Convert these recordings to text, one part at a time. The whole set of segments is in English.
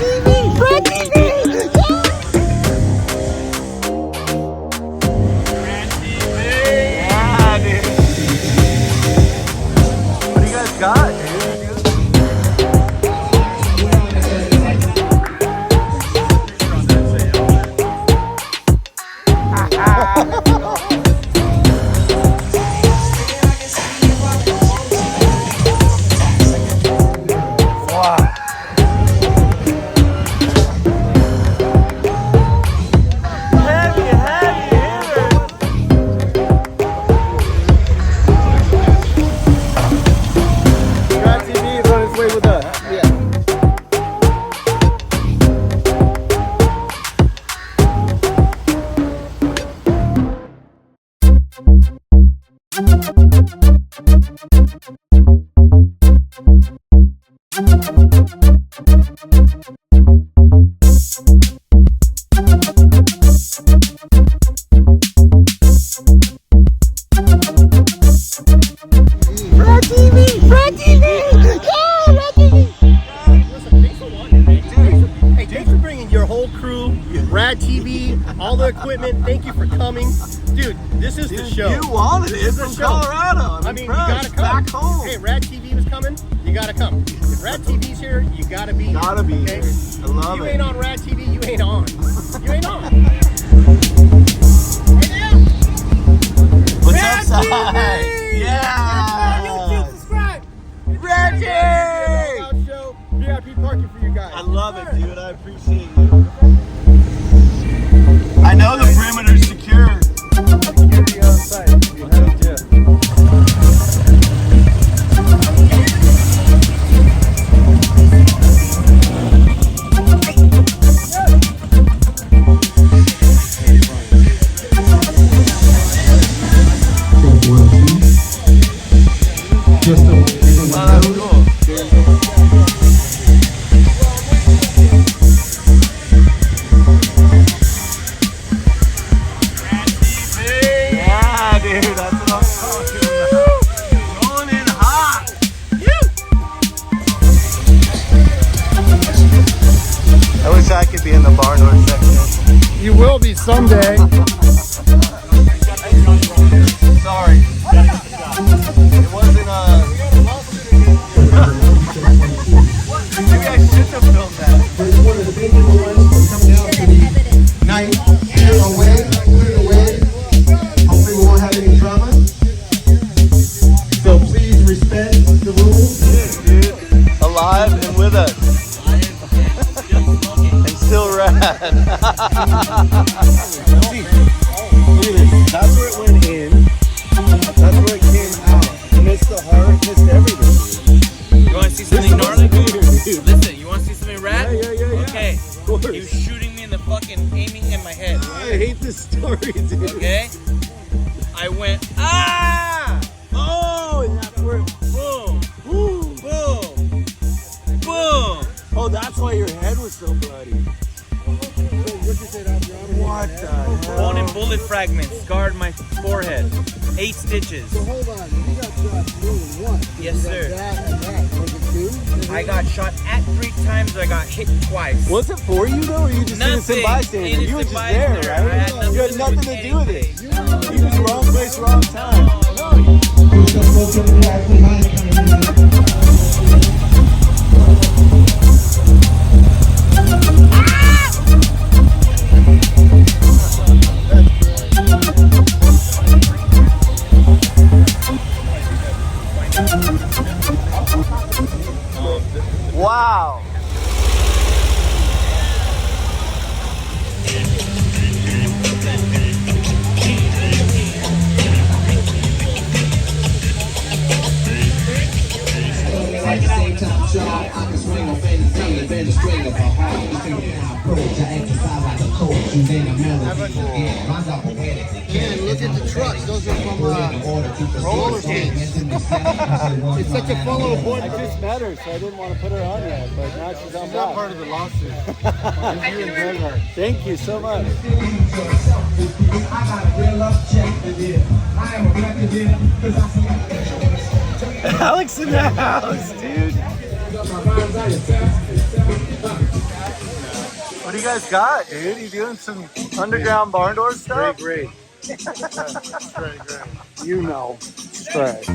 RADTV! RADTV! Yeah, dude. What do you guys got, dude? RADTV, all the equipment, thank you for coming. Dude, this is the show. You wanted it from Colorado. I mean, you gotta come. Back home. Hey, RADTV was coming, you gotta come. If RADTV's here, you gotta be here. Gotta be okay? here. I love you it. ain't on RADTV, you ain't on. You ain't on. What's up, side? Yeah. YouTube, subscribe. Reggie! Show, VIP parking for you guys. I love it, dude. I appreciate you. I know the perimeter's secure. Security on site. You have to. I could be in the bar door section. You will be someday. Sorry. It wasn't maybe I shouldn't have filmed that. One of the big ones coming down to the night. Clear away. Hopefully we won't have any drama. So please respect the rules. Dude, alive and with us. Still rad. See, look at this. That's where it went in. That's where it came out. Missed the heart, missed everything. You want to see something gnarly? Listen, you want to see something rad? Yeah. Okay. He was shooting me in the fucking, aiming in my head. I hate this story, dude. Okay? I went, ah! Oh, and that's where it, Boom! boom. Boom! Boom! Oh, that's why your head was so bloody. What the hell? Bone and bullet fragments scarred my forehead. 8 stitches. So hold on, you got shot more than once. Yes, sir. That and that. Was it two? I got shot at 3 times. I got hit twice. Was it for you though, or you just innocent bystander? You were just there, right? I had You had nothing to do with it. anything. You was wrong place, wrong time. Wow. At the same time, sure, I can swing off anything and bend a string of a heart. You can hear how I approach, I exercise like a coach, and then a melody again. Runs out poetically. Man, look at the trucks. Those are from roller skates. It's such a fun little board. I just met her, so I didn't want to put her on yet, but now she's on Not part of the lawsuit. You enjoy her. Thank you so much. I got a real love check to give. I am a record dealer because I see Alex in the house, dude. my rhymes out of What do you guys got, dude? You doing some underground barn door stuff? Great. Great. You know. Right.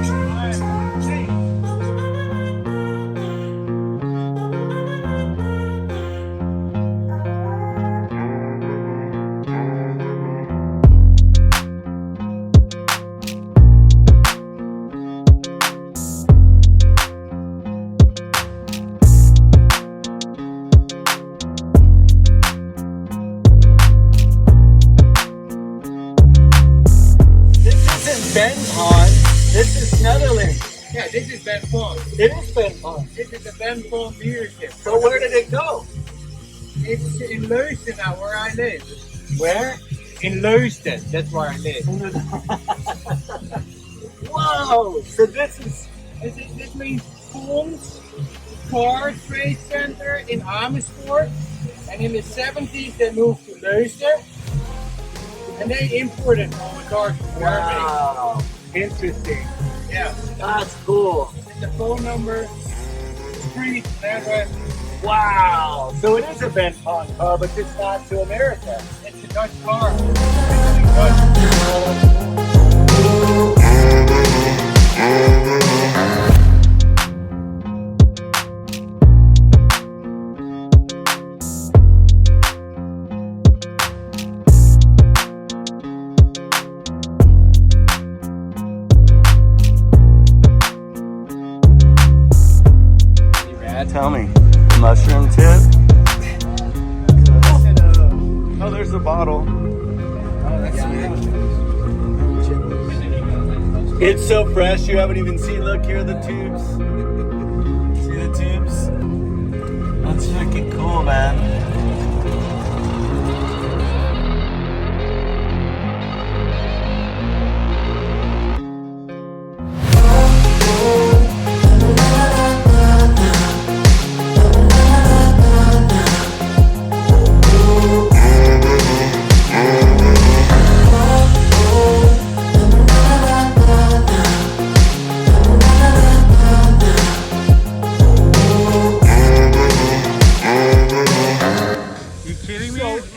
Ben Pond. This is Netherlands. Yeah, this is Ben Pond. It is Ben Pond. This is the Ben Pond dealership. So where did it go? It's in Leusden now, where I live. Where? In Leusden, that's where I live. Whoa! So this is This means Pons Car Trade Center in Amersfoort. And in the 70s, they moved to Leusden. And they imported all the cars from Germany. wow. Interesting. Yeah. That's cool. And the phone number, street, address. Wow. So it is a Ben Pond car, but just not to America. It's a Dutch car. It's Tell me, mushroom tip? Oh, there's a bottle. Oh, that's sweet. It's so fresh, you haven't even seen. Look, here are the tubes. See the tubes? That's freaking cool, man.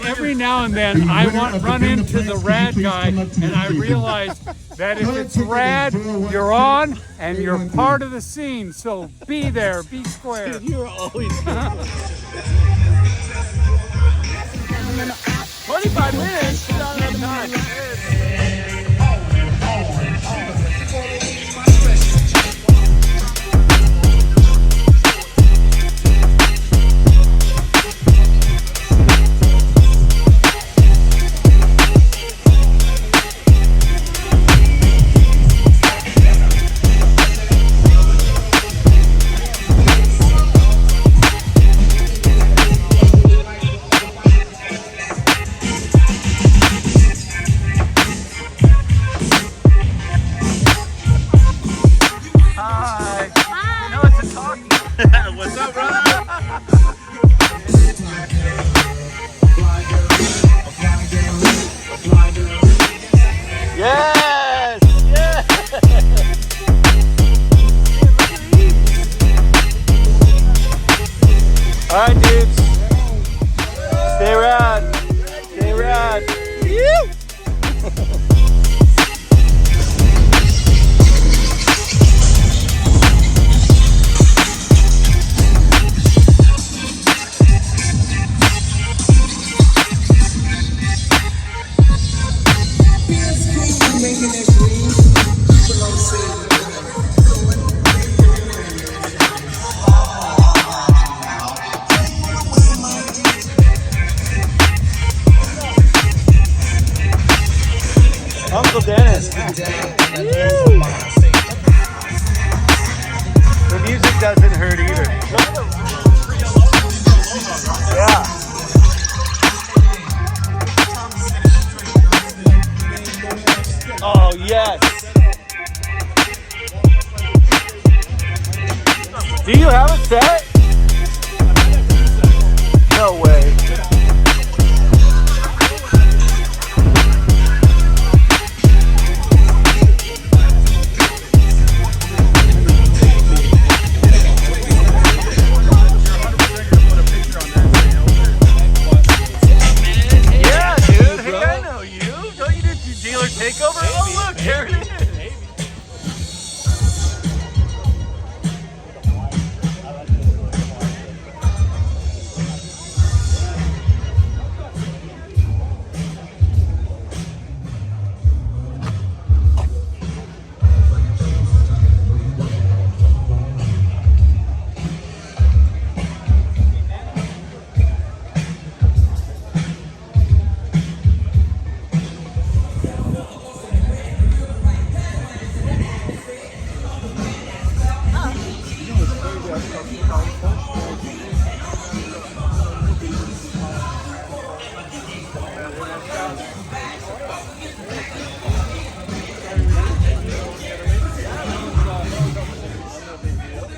Every now and then I run into the rad guy and I realize that if it's rad, you're on and you're part of the scene. So be there, be square. You're always 25 minutes, not enough time. What's up, brother? Yes! Yes! All right, dudes. Stay rad. Stay rad.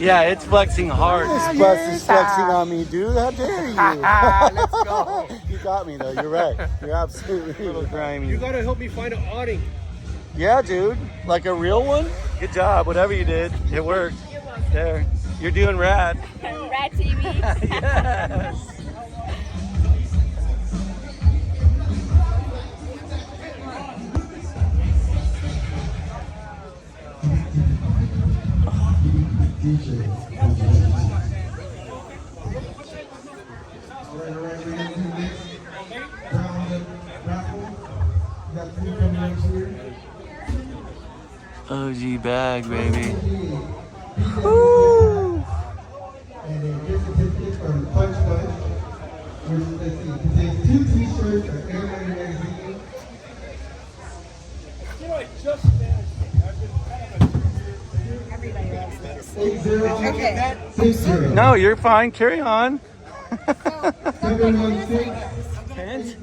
Yeah, it's flexing hard. This bus is flexing on me, dude. How dare you? Let's go. You got me, though. You're right. You're absolutely a little grimy. You gotta help me find an awning. Yeah, dude. Like a real one? Good job. Whatever you did, it worked. There. You're doing rad. RADTV. Yes. OG bag, baby. Woo! And a gift certificate from Punch Bunch, which, let's see, contains 2 t-shirts, an Airline magazine. Okay. 60. No, you're fine. Carry on. 716.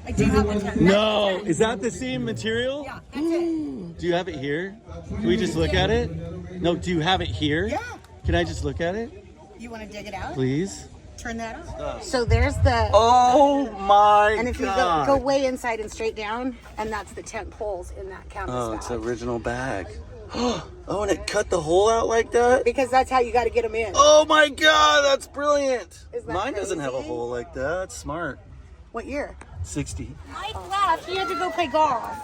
I do have one time. No, is that the same material? Yeah, that's it. Do you have it here? Can we just look at it? No, do you have it here? Yeah. Can I just look at it, You want to dig it out? please? Turn that on. So there's the. Oh my And if you go way inside and straight down, and that's the tent poles in that canvas Oh, bag. it's an original bag. Oh, and it cut the hole out like that? Because that's how you got to get them in. Oh my god, that's brilliant. Isn't that Mine doesn't have a crazy? hole like that. That's smart. What year? 60. Mike left. He had to go play golf.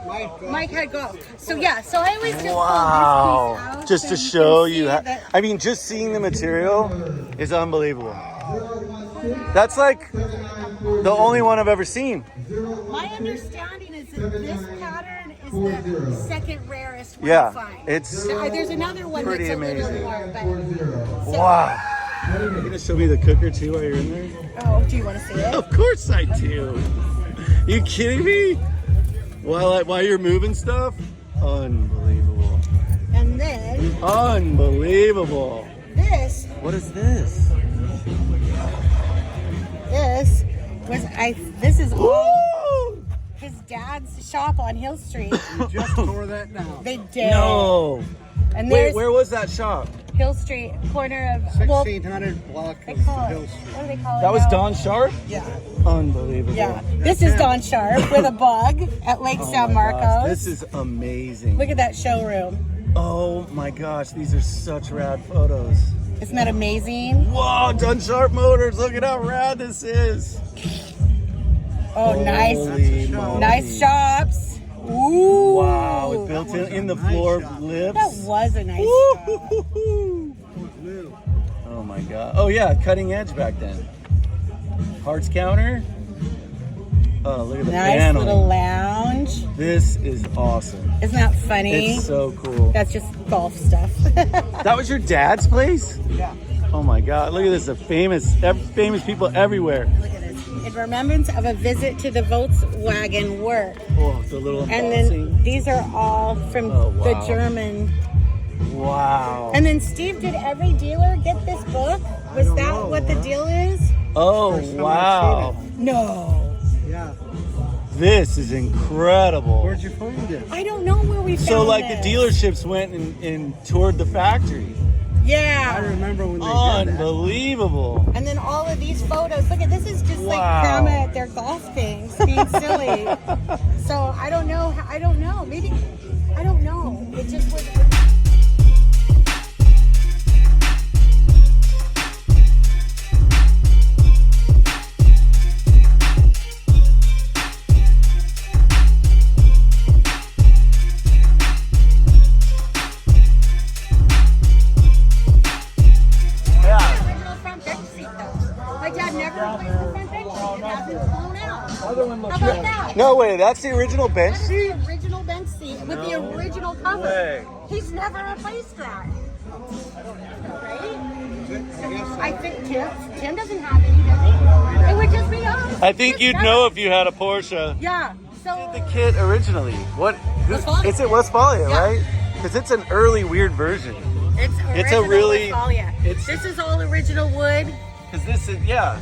Mike, Mike had golf. So yeah, so I always just Wow. pull this piece out Just so to you can show see you. that- I mean, just seeing the material is unbelievable. That's like the only one I've ever seen. My understanding is that this pattern is the second rarest one Yeah, to find. it's There's another one pretty that's a amazing. little more, but Wow. You gonna show me the cooker too while you're in there? oh, do you want to see it? Of course I do. You kidding me? While you're moving stuff? Unbelievable. And then Unbelievable. this What is this? this is all Woo! his dad's shop on Hill Street. just tore that down. They did. No. And Wait, there's where was that shop? Hill Street, corner of well, 1600 block they of call it. Hill Street. What do they call it? That was now? Don Sharp? Yeah. Unbelievable. Yeah. This is Don Sharp with a bug at Lake Oh San my gosh, Marcos. this is amazing. Look at that showroom. Oh my gosh, these are such rad photos. Isn't that amazing? Whoa, Don Sharp Motors, look at how rad this is. Oh, nice. Holy moly. Nice shops. Ooh. Wow, it's built in the floor That lips. was a nice shop. Woo-hoo-hoo-hoo. Oh my god. Oh yeah, cutting edge back then. Parts counter. Oh, look at the Nice panel. little lounge. This is awesome. Isn't that funny? It's so cool. That's just golf stuff. That was your dad's place? Yeah. Oh my god, look at this. Famous people everywhere. Look at this. In remembrance of a visit to the Volkswagen work. Oh, the little And embossing. then these are all from Oh, the wow. German. Wow. And then Steve, did every dealer get this book? Was that what the deal is? Oh, time wow. I've No. Yeah. This is incredible. Where'd you find it? I don't know where we found So like this. the dealerships went and toured the factory. I Yeah. remember when they did that. Unbelievable. And then all of these photos. Look at this is just like Wow. Grandma at their golf things being silly. So I don't know. Maybe I don't know. It just was. Yeah. Original front bench seat though. My dad never replaced the front bench seat. It hasn't flown out. How about that? No way, that's the original bench That is seat? the original bench seat with the original cover. way. He's never replaced that. Right? I think Tim doesn't have any, does he? It would just be us. I think you'd know if you had a Porsche. Yeah. So The kit originally. Westfalia. It's at Westfalia, Yeah. right? Because it's an early weird version. it's It's a original really- Westfalia. it's- This is all original wood. Because this is, yeah.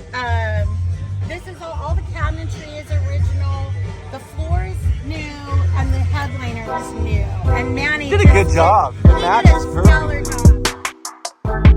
This is all the cabinetry is original. The floor is new, and the headliner is new. And Manny Did a good job. The He match did a is perfect. stellar job.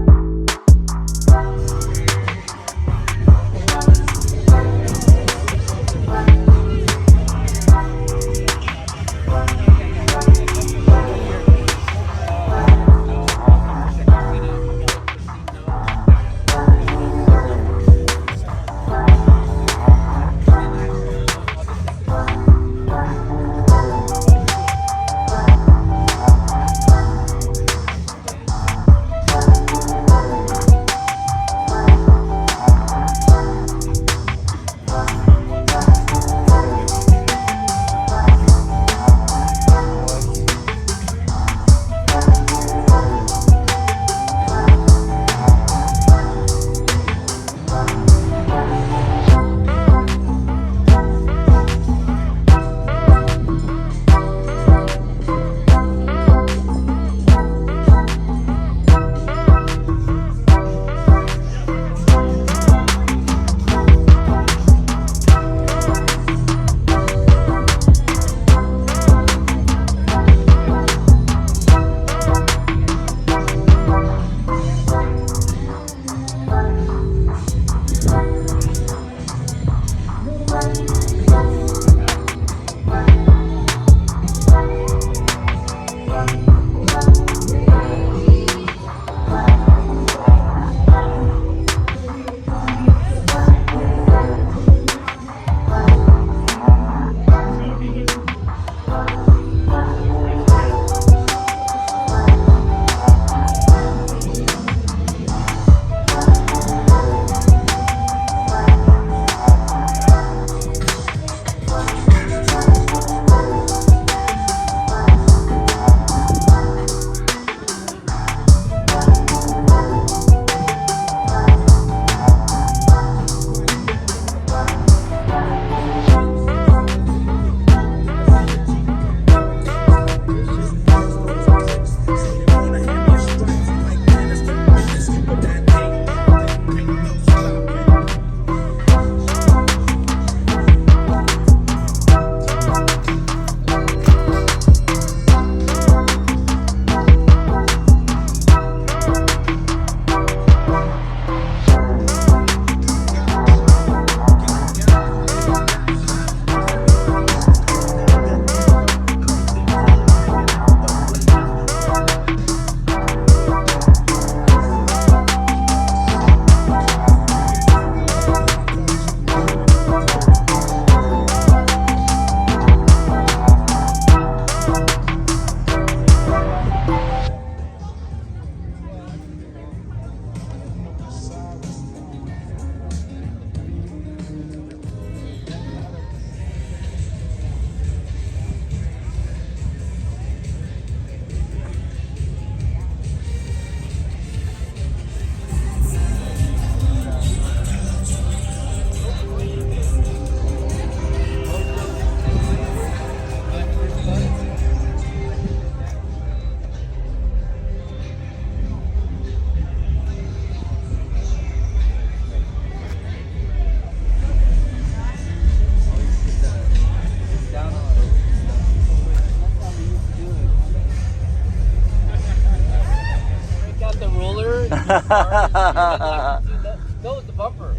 Go with the bumper.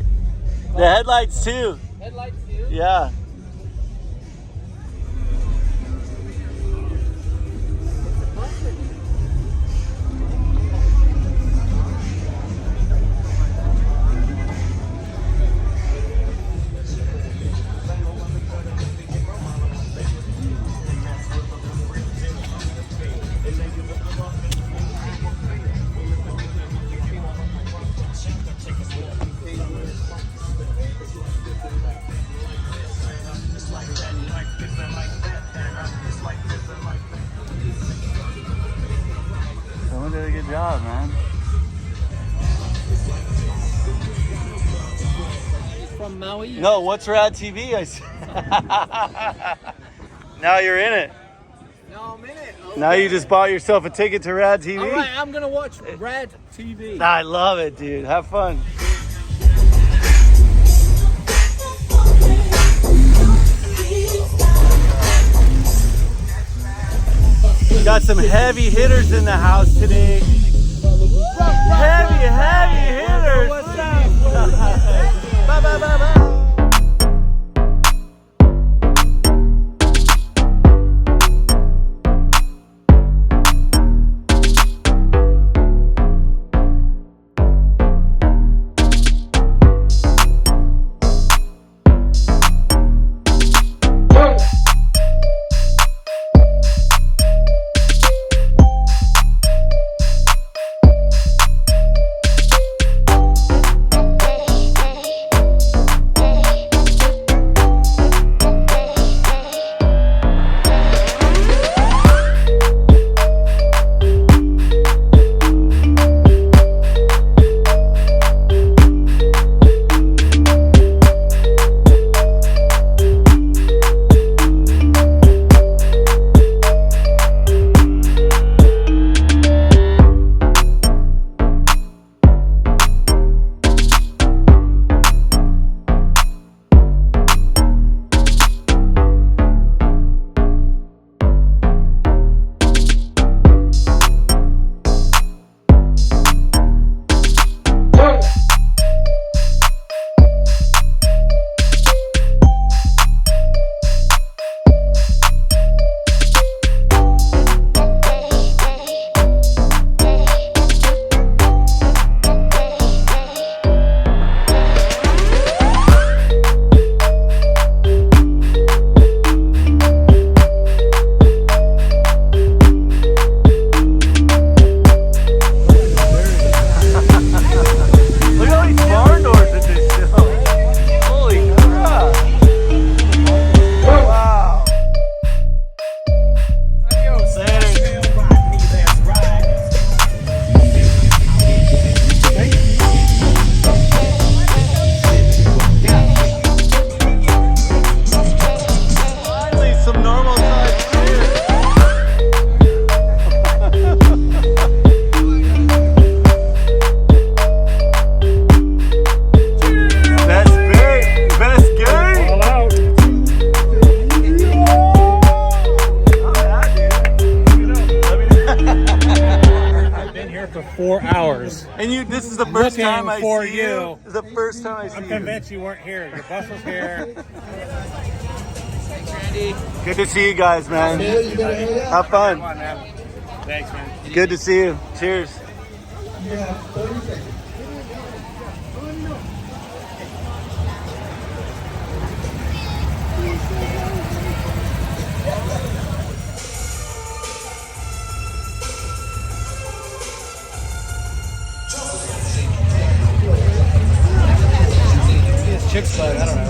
The headlights too. Headlights too. Yeah. Someone did a good job, man. From Maui. No, what's RADTV? I said. Now you're in it. No, I'm in it. Okay. Now you just bought yourself a ticket to RADTV. All right, I'm gonna watch Rad TV. I love it, dude. Have fun. Got some heavy hitters in the house today. Heavy hitters. What's up? Bye, bye, bye, bye. For 4 hours. And you, this is the first Looking time I for see you. you. This is the first time I see I'm you. convinced you weren't here. Your bus was here. Thanks, Randy. Good to see you guys, man. Have fun. Come on, man. Thanks, man. Good to see you. Cheers. Chick's bud, I don't know.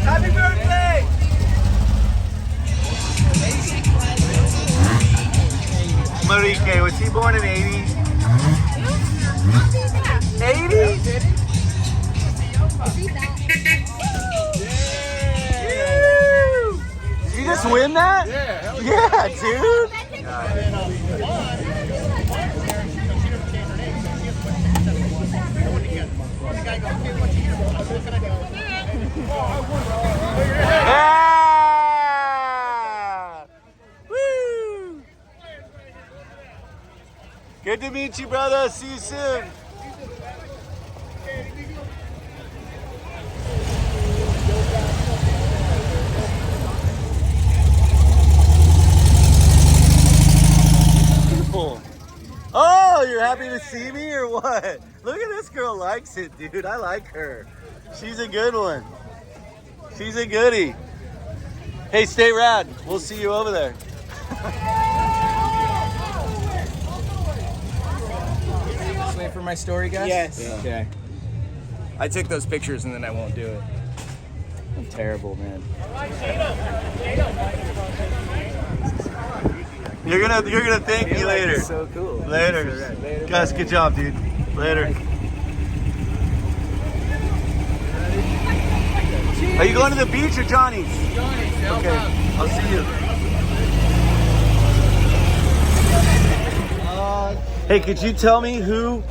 Happy birthday! Marique, was he born in 80? 80? Did you just win that? Yeah, dude. Yeah! Good to meet you, brother. See you soon. Beautiful. Oh, you're happy to see me or what? Look at this girl likes it, dude. I like her. She's a good one. She's a goodie. Hey, stay rad. We'll see you over there. Wait for my story, guys? Yes. Yeah. Okay. I took those pictures and then I won't do it. I'm terrible, man. You're gonna thank me later. So cool. Later. Later. Guys, good job, dude. Later. Are you going to the beach or Johnny's? Johnny's, Okay, I'll see you. Hey, could you tell me who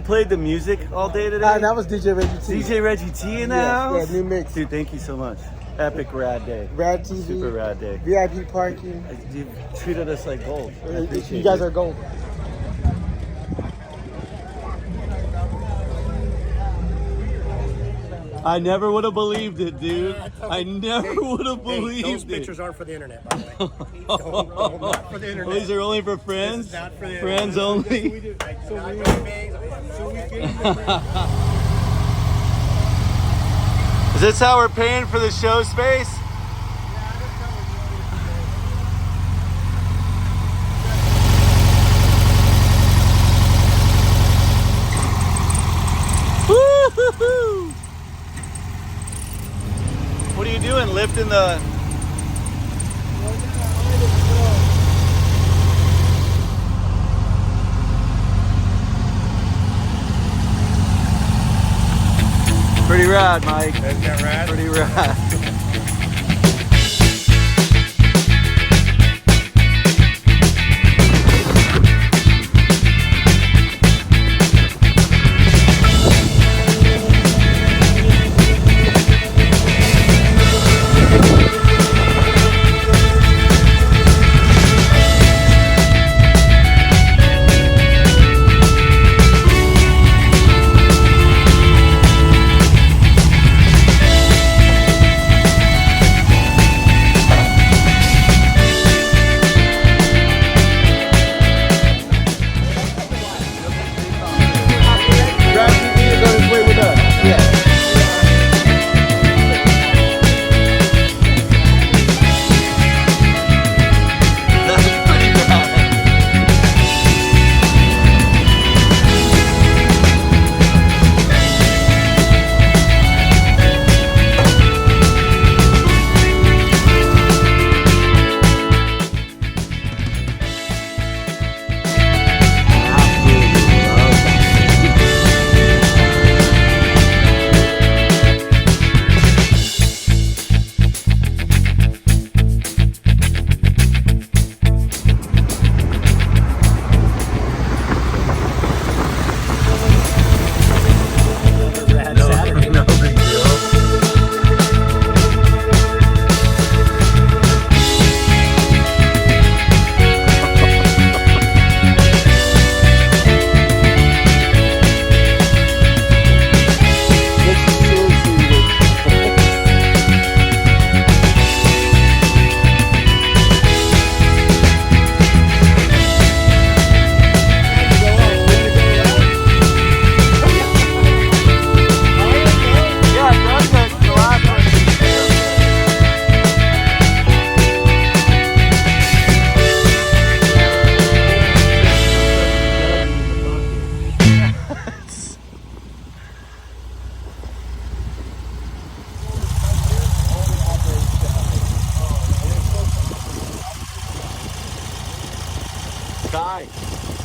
played the music all day today? That was DJ Reggie T. DJ Reggie T in the Yeah, house? new mix. Dude, thank you so much. Epic rad day. RADTV. Super rad day. VIP parking. You treated us like gold. I appreciate You guys it. are gold. I never would have believed it, dude. I never would have believed Those it. pictures aren't for the internet, by the way. Not for the internet. These are only for friends? This is not for the Friends internet. only? Is this how we're paying for the show space? Woo-hoo-hoo. What are you doing? Lifting the... Pretty rad, Mike. Isn't that rad? Pretty rad. Sky.